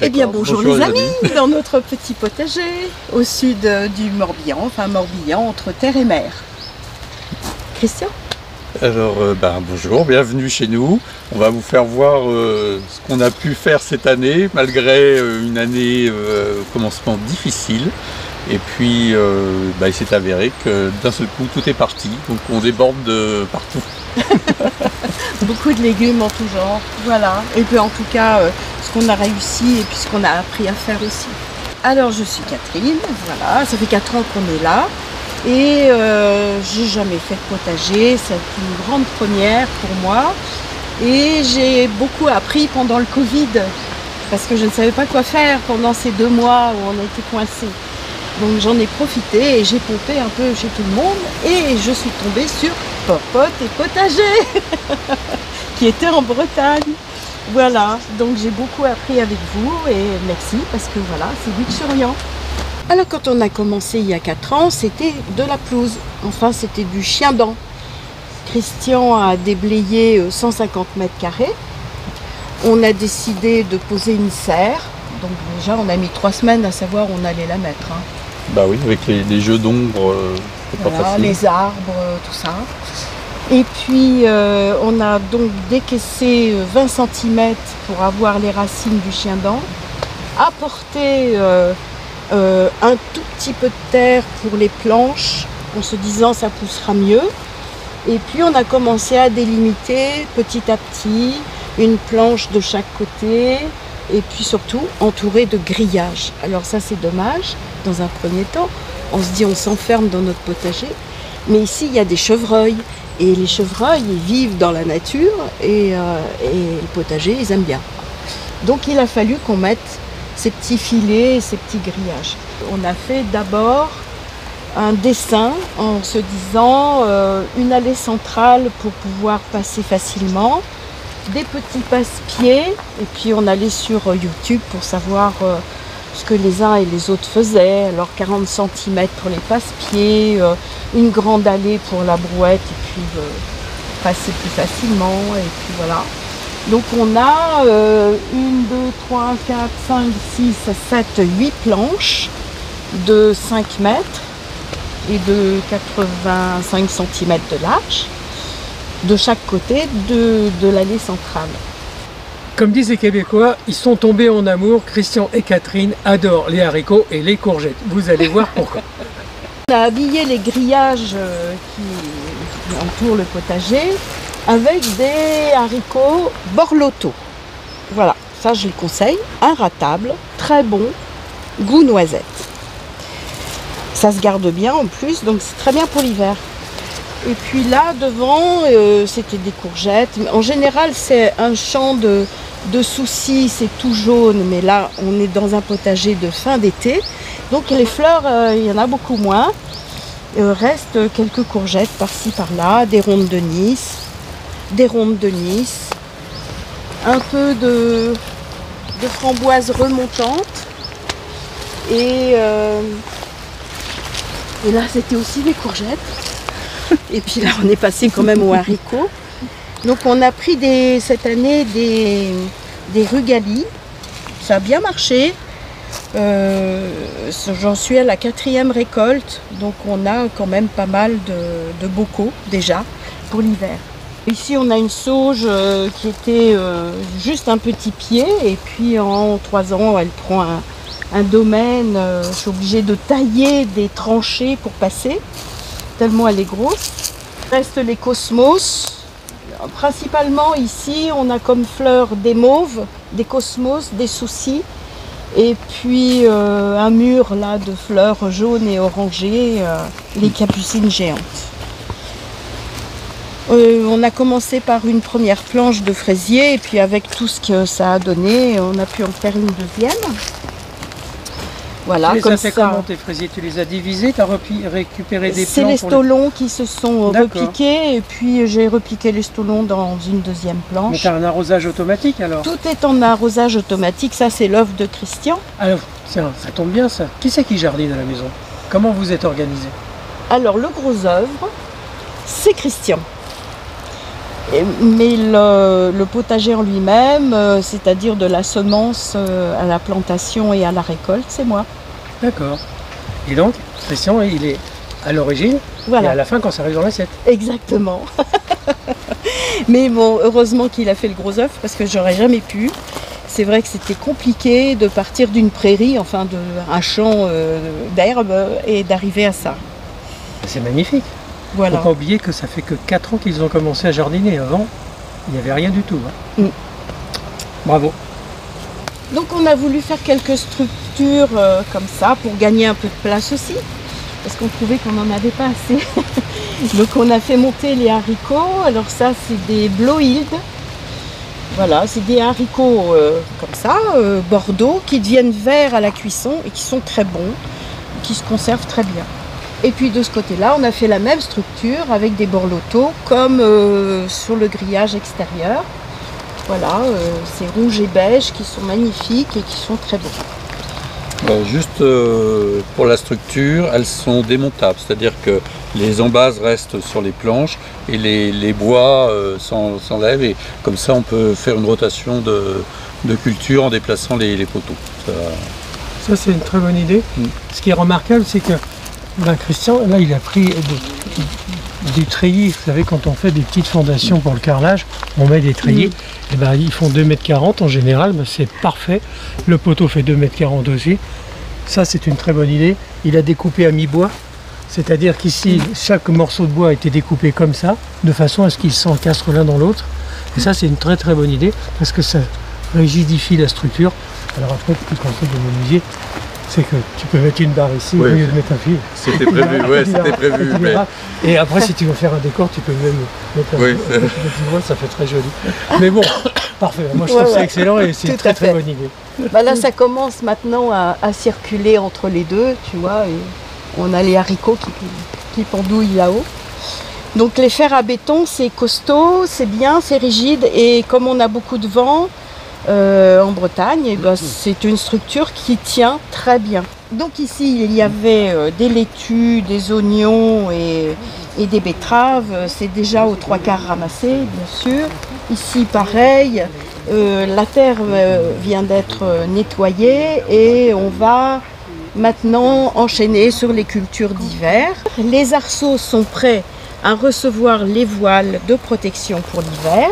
Eh bien bonjour les amis, dans notre petit potager au sud du Morbihan, enfin Morbihan entre terre et mer. Christian? Alors bonjour, bienvenue chez nous. On va vous faire voir ce qu'on a pu faire cette année, malgré une année au commencement difficile. Et puis il s'est avéré que d'un seul coup tout est parti, donc on déborde de partout. Beaucoup de légumes en tout genre, voilà. Et puis en tout cas, ce qu'on a réussi et puis ce qu'on a appris à faire aussi. Alors je suis Catherine, voilà, ça fait 4 ans qu'on est là. Et j'ai jamais fait de potager, c'est une grande première pour moi. Et j'ai beaucoup appris pendant le Covid, parce que je ne savais pas quoi faire pendant ces 2 mois où on a été coincés. Donc j'en ai profité et j'ai pompé un peu chez tout le monde et je suis tombée sur Popote et Potager qui était en Bretagne. Voilà, donc j'ai beaucoup appris avec vous et merci parce que voilà, c'est luxuriant. Alors quand on a commencé il y a 4 ans, c'était de la pelouse, enfin c'était du chien-dent. Christian a déblayé 150 mètres carrés. On a décidé de poser une serre, donc déjà on a mis 3 semaines à savoir où on allait la mettre. Hein. Bah oui, avec les jeux d'ombre, c'est voilà, pas facile. Les arbres, tout ça. Et puis on a donc décaissé 20 cm pour avoir les racines du chien-dent, apporté un tout petit peu de terre pour les planches, en se disant ça poussera mieux. Et puis on a commencé à délimiter petit à petit une planche de chaque côté et puis surtout entouré de grillages. Alors ça c'est dommage, dans un premier temps, on se dit on s'enferme dans notre potager, mais ici il y a des chevreuils et les chevreuils ils vivent dans la nature et le potager ils aiment bien. Donc il a fallu qu'on mette ces petits filets et ces petits grillages. On a fait d'abord un dessin en se disant une allée centrale pour pouvoir passer facilement, des petits passe-pieds et puis on allait sur YouTube pour savoir ce que les uns et les autres faisaient. Alors 40 cm pour les passe-pieds, une grande allée pour la brouette et puis passer plus facilement et puis voilà. Donc on a 1, 2, 3, 4, 5, 6, 7, 8 planches de 5 mètres et de 85 cm de large de chaque côté de l'allée centrale. Comme disent les Québécois, ils sont tombés en amour. Christian et Catherine adorent les haricots et les courgettes. Vous allez voir pourquoi. On a habillé les grillages qui entourent le potager avec des haricots Borlotto. Voilà, ça je le conseille, inratable, très bon, goût noisette. Ça se garde bien en plus, donc c'est très bien pour l'hiver. Et puis là devant, c'était des courgettes. En général, c'est un champ de soucis, c'est tout jaune, mais là on est dans un potager de fin d'été. Donc les fleurs, il y en a beaucoup moins. Il reste quelques courgettes par-ci par-là, des rondes de Nice. Un peu de framboises remontantes et là c'était aussi des courgettes et puis là on est passé quand même aux haricots. Donc on a pris cette année des rugalis, ça a bien marché. J'en suis à la 4e récolte, donc on a quand même pas mal de bocaux déjà pour l'hiver. Ici on a une sauge qui était juste un petit pied et puis en 3 ans elle prend un domaine, je suis obligée de tailler des tranchées pour passer, tellement elle est grosse. Reste les cosmos, principalement ici on a comme fleurs des mauves, des cosmos, des soucis et puis un mur là de fleurs jaunes et orangées, les capucines géantes. On a commencé par une première planche de fraisier et puis avec tout ce que ça a donné, on a pu en faire une deuxième. Voilà, tu comme les as fait ça. Comment tes fraisiers? Tu les as divisés? Tu as récupéré des plants? C'est les stolons qui se sont repiqués et puis j'ai repiqué les stolons dans une deuxième planche. Mais tu as un arrosage automatique alors? Tout est en arrosage automatique, ça c'est l'œuvre de Christian. Alors, tiens, ça tombe bien ça. Qui c'est qui jardine à la maison? Comment vous êtes organisé? Alors le gros œuvre, c'est Christian. Mais le potager en lui-même, c'est-à-dire de la semence à la plantation et à la récolte, c'est moi. D'accord. Et donc, Christian, il est à l'origine et à la fin quand ça arrive dans l'assiette. Exactement. Mais bon, heureusement qu'il a fait le gros œuf parce que j'aurais jamais pu. C'est vrai que c'était compliqué de partir d'une prairie, enfin d'un champ d'herbe et d'arriver à ça. C'est magnifique. Voilà. Il ne faut pas oublier que ça fait que 4 ans qu'ils ont commencé à jardiner. Avant, il n'y avait rien du tout. Hein. Bravo. Donc on a voulu faire quelques structures comme ça pour gagner un peu de place aussi. Parce qu'on trouvait qu'on n'en avait pas assez. Donc on a fait monter les haricots. Alors ça c'est des Blohild. Voilà, c'est des haricots comme ça, bordeaux, qui deviennent verts à la cuisson et qui sont très bons, qui se conservent très bien. Et puis de ce côté-là, on a fait la même structure avec des borlottos comme sur le grillage extérieur. Voilà, c'est rouge et beige qui sont magnifiques et qui sont très beaux. Juste pour la structure, elles sont démontables, c'est-à-dire que les embases restent sur les planches et les bois s'enlèvent et comme ça on peut faire une rotation de culture en déplaçant les poteaux. Ça c'est une très bonne idée. Ce qui est remarquable, c'est que Christian, là il a pris du treillis. Vous savez, quand on fait des petites fondations pour le carrelage, on met des treillis. Et ils font 2,40 m en général, c'est parfait. Le poteau fait 2,40 m aussi. Ça c'est une très bonne idée. Il a découpé à mi-bois, c'est-à-dire qu'ici chaque morceau de bois a été découpé comme ça, de façon à ce qu'ils s'encastrent l'un dans l'autre. Et ça c'est une très très bonne idée parce que ça rigidifie la structure. Alors après, tout conseil de menuisier, c'est que tu peux mettre une barre ici au lieu de mettre un fil. C'était prévu, c'était prévu. Mais... Et après, si tu veux faire un décor, tu peux même mettre un petit bois, ça fait très joli. Mais bon, parfait. Moi, je trouve ça excellent et c'est une très très bonne idée. Là, ça commence maintenant à circuler entre les deux, tu vois. Et on a les haricots qui pendouillent là-haut. Donc les fers à béton, c'est costaud, c'est bien, c'est rigide. Et comme on a beaucoup de vent, en Bretagne, c'est une structure qui tient très bien. Donc ici il y avait des laitues, des oignons et des betteraves, c'est déjà aux 3/4 ramassé bien sûr. Ici pareil, la terre vient d'être nettoyée et on va maintenant enchaîner sur les cultures d'hiver. Les arceaux sont prêts à recevoir les voiles de protection pour l'hiver.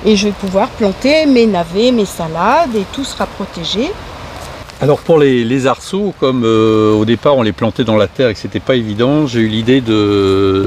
Et je vais pouvoir planter mes navets, mes salades et tout sera protégé. Alors pour les arceaux, comme au départ on les plantait dans la terre et que c'était pas évident, j'ai eu l'idée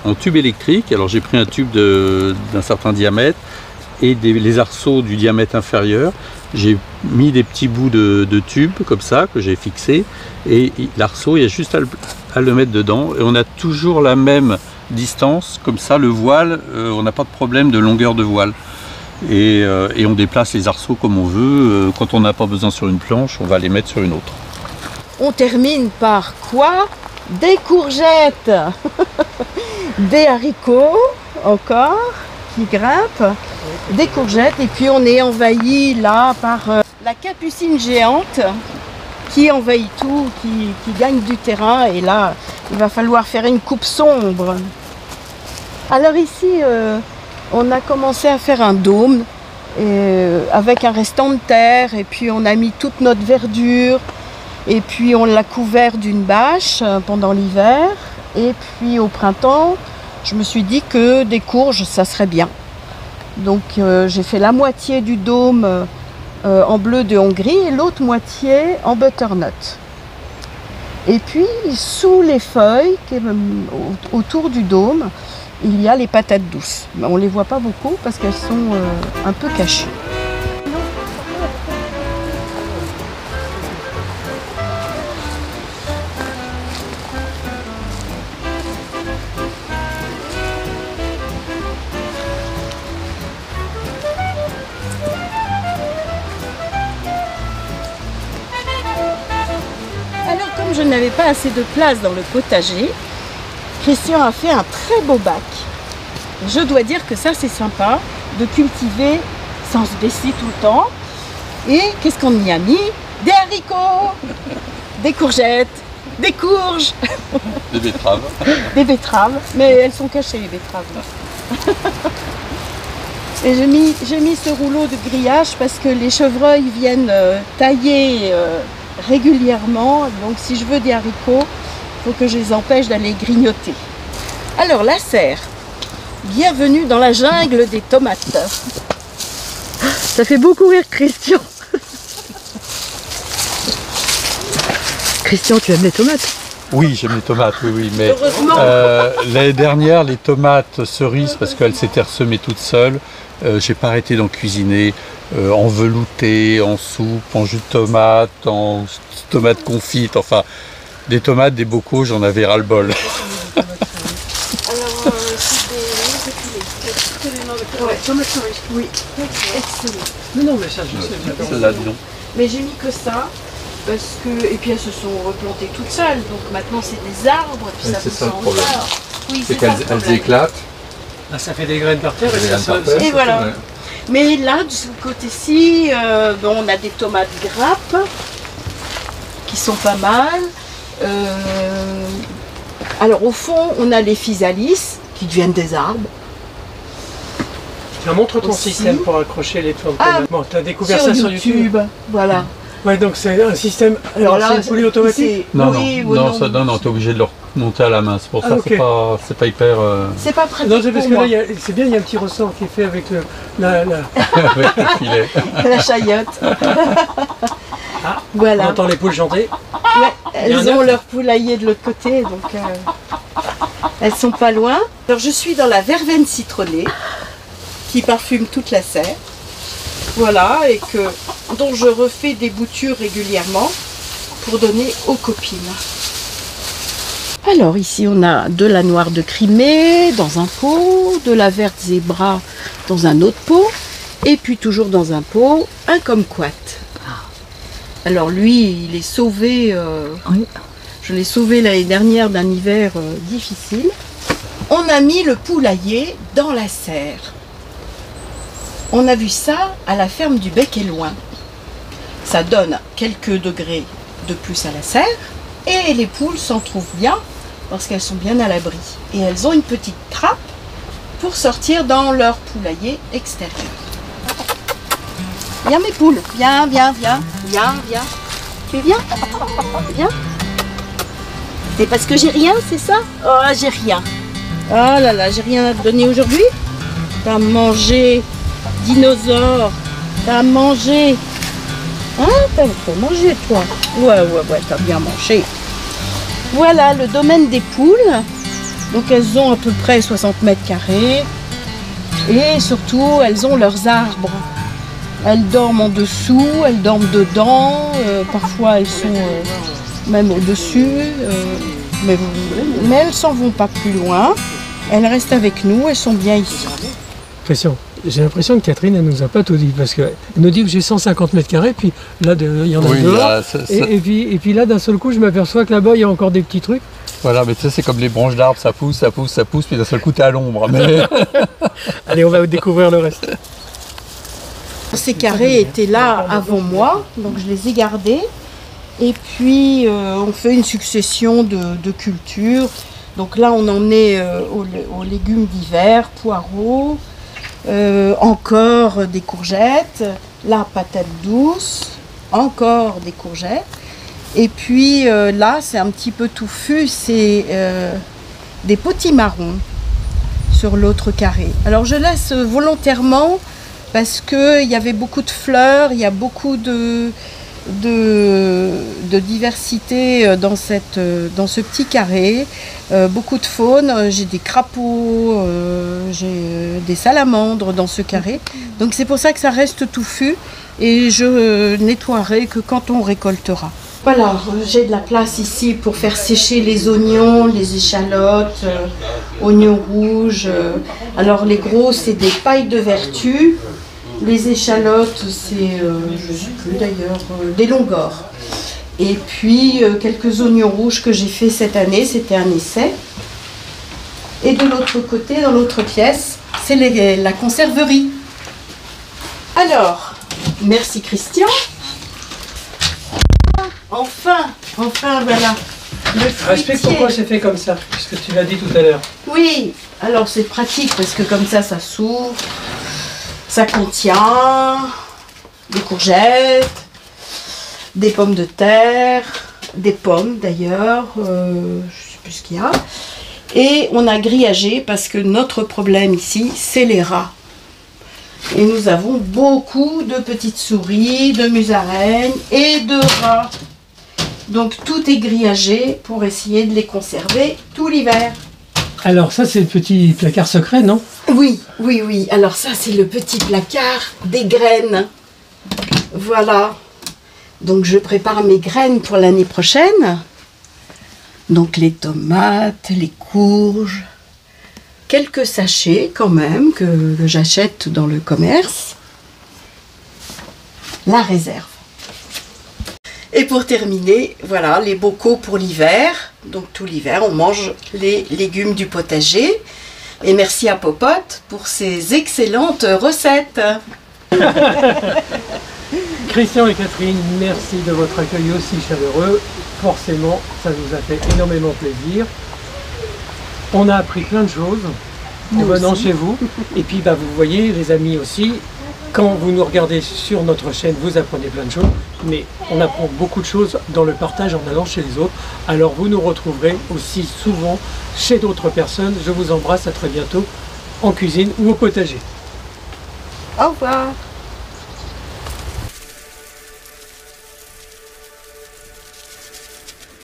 en tube électrique. Alors j'ai pris un tube d'un certain diamètre et les arceaux du diamètre inférieur. J'ai mis des petits bouts de tube comme ça que j'ai fixé et l'arceau, il y a juste à le mettre dedans et on a toujours la même distance. Comme ça le voile, on n'a pas de problème de longueur de voile. Et on déplace les arceaux comme on veut. Quand on n'a pas besoin sur une planche, on va les mettre sur une autre. On termine par quoi? Des courgettes, des haricots encore qui grimpent, des courgettes et puis on est envahi là par la capucine géante qui envahit tout, qui gagne du terrain et là il va falloir faire une coupe sombre. Alors ici on a commencé à faire un dôme avec un restant de terre et puis on a mis toute notre verdure et puis on l'a couvert d'une bâche pendant l'hiver et puis au printemps je me suis dit que des courges ça serait bien. Donc j'ai fait la moitié du dôme en bleu de Hongrie et l'autre moitié en butternut. Et puis sous les feuilles autour du dôme, il y a les patates douces. On ne les voit pas beaucoup parce qu'elles sont un peu cachées. Alors comme je n'avais pas assez de place dans le potager, Christian a fait un très beau bac. Je dois dire que ça c'est sympa de cultiver sans se baisser tout le temps. Et qu'est-ce qu'on y a mis? Des haricots, des courgettes, des courges, des betteraves. Des betteraves, mais elles sont cachées les betteraves. Et j'ai mis ce rouleau de grillage parce que les chevreuils viennent tailler régulièrement. Donc si je veux des haricots, il faut que je les empêche d'aller grignoter. Alors la serre, bienvenue dans la jungle des tomates. Ça fait beaucoup rire Christian. Christian, tu aimes les tomates? Oui, j'aime les tomates, oui, mais Heureusement. l'année dernière, les tomates cerises, parce qu'elles s'étaient ressemées toutes seules, j'ai pas arrêté d'en cuisiner, en velouté, en soupe, en jus de tomate, en tomate confite, enfin, des tomates, des bocaux, j'en avais ras-le-bol. Alors, c'est des ouais, tomates cerises. Oui, excellent. Non, mais ça, je sais. Celle-là, dis donc. Mais j'ai mis que ça. Parce que, et puis elles se sont replantées toutes seules, donc maintenant c'est des arbres, puis Ouais, ça c'est pousse ça le en problème. hauteur. Oui, C'est ça le qu'elles problème. éclatent. Là, ça fait des graines par terre. Des graines par ça- terre. Et voilà. Ouais. Mais là, de ce côté-ci, bon, on a des tomates grappes qui sont pas mal. Alors au fond, on a les physalis qui deviennent des arbres. Tiens, montre ton Aussi. système pour accrocher les plantes. Ah, Bon, tu as découvert ça sur YouTube. Voilà. Ouais, donc c'est un système. Alors c'est là, une poulie automatique. Non, oui, non, ou non, ça, non, t'es obligé de le remonter à la main. C'est pour ça, Ah, ok. c'est pas hyper. C'est pas pratique Non, c'est parce pour que là, moi. c'est bien, il y a un petit ressort qui est fait avec la. avec le filet. La chayotte. On Voilà. entend les poules chanter. Ouais, Il y a un elles ont œuf. leur poulailler de l'autre côté, donc elles sont pas loin. Alors je suis dans la verveine citronnée qui parfume toute la serre. Voilà, et dont je refais des boutures régulièrement pour donner aux copines. Alors ici on a de la noire de Crimée dans un pot, de la verte zébra dans un autre pot, et puis toujours dans un pot, un kumquat. Alors lui, il est sauvé, je l'ai sauvé l'année dernière d'un hiver difficile. On a mis le poulailler dans la serre. On a vu ça à la ferme du Bec et Loin. Ça donne quelques degrés de plus à la serre et les poules s'en trouvent bien parce qu'elles sont bien à l'abri. Et elles ont une petite trappe pour sortir dans leur poulailler extérieur. Viens mes poules, viens. Tu viens? Viens. C'est parce que j'ai rien, c'est ça? Oh, j'ai rien. Oh là là, j'ai rien à te donner aujourd'hui. T'as mangé dinosaure. T'as mangé. Hein? T'as mangé toi? Ouais, t'as bien mangé. Voilà le domaine des poules. Donc elles ont à peu près 60 mètres carrés. Et surtout, elles ont leurs arbres. Elles dorment en dessous, elles dorment dedans, parfois elles sont même au-dessus, mais elles s'en vont pas plus loin. Elles restent avec nous, elles sont bien ici. Christian, j'ai l'impression que Catherine, elle nous a pas tout dit, parce qu'elle nous dit que j'ai 150 mètres carrés, puis là, il y en a Oui, deux. là, Et puis là, d'un seul coup, je m'aperçois que là-bas, il y a encore des petits trucs. voilà, mais tu sais, c'est comme les branches d'arbres, ça pousse, puis d'un seul coup, t'es à l'ombre. Mais... Allez, on va découvrir le reste. Ces carrés étaient là avant moi, donc je les ai gardés. Et puis on fait une succession de cultures. Donc là on en est aux légumes d'hiver, poireaux, encore des courgettes, la patate douce, encore des courgettes. Et puis là c'est un petit peu touffu, c'est des potimarrons sur l'autre carré. Alors je laisse volontairement parce qu'il y avait beaucoup de fleurs, il y a beaucoup de diversité dans ce petit carré, beaucoup de faune, j'ai des crapauds, j'ai des salamandres dans ce carré, donc c'est pour ça que ça reste touffu et je nettoierai que quand on récoltera. Voilà, j'ai de la place ici pour faire sécher les oignons, les échalotes, oignons rouges. Alors les gros, c'est des pailles de vertu. Les échalotes, c'est, je ne sais plus d'ailleurs, des longors. Et puis quelques oignons rouges que j'ai fait cette année, c'était un essai. Et de l'autre côté, dans l'autre pièce, c'est la conserverie. Alors, merci Christian. Enfin, voilà. Le Explique fruitier. pourquoi c'est fait comme ça, puisque tu l'as dit tout à l'heure. Oui, alors c'est pratique parce que comme ça s'ouvre. Ça contient des courgettes, des pommes de terre, des pommes d'ailleurs, je ne sais plus ce qu'il y a. Et on a grillagé parce que notre problème ici, c'est les rats. Et nous avons beaucoup de petites souris, de musaraignes et de rats. Donc tout est grillagé pour essayer de les conserver tout l'hiver. Alors ça c'est le petit placard secret, non? Oui, oui, oui. Alors ça c'est le petit placard des graines. Voilà. Donc je prépare mes graines pour l'année prochaine. Donc les tomates, les courges, quelques sachets quand même que j'achète dans le commerce. La réserve. Et pour terminer, voilà les bocaux pour l'hiver. Donc tout l'hiver, on mange les légumes du potager. Et merci à Popote pour ses excellentes recettes. Christian et Catherine, merci de votre accueil aussi chaleureux. Forcément, ça nous a fait énormément plaisir. On a appris plein de choses en venant chez vous. Et puis bah, vous voyez les amis aussi, quand vous nous regardez sur notre chaîne, vous apprenez plein de choses. Mais on apprend beaucoup de choses dans le partage en allant chez les autres. Alors vous nous retrouverez aussi souvent chez d'autres personnes. Je vous embrasse, à très bientôt en cuisine ou au potager. Au revoir.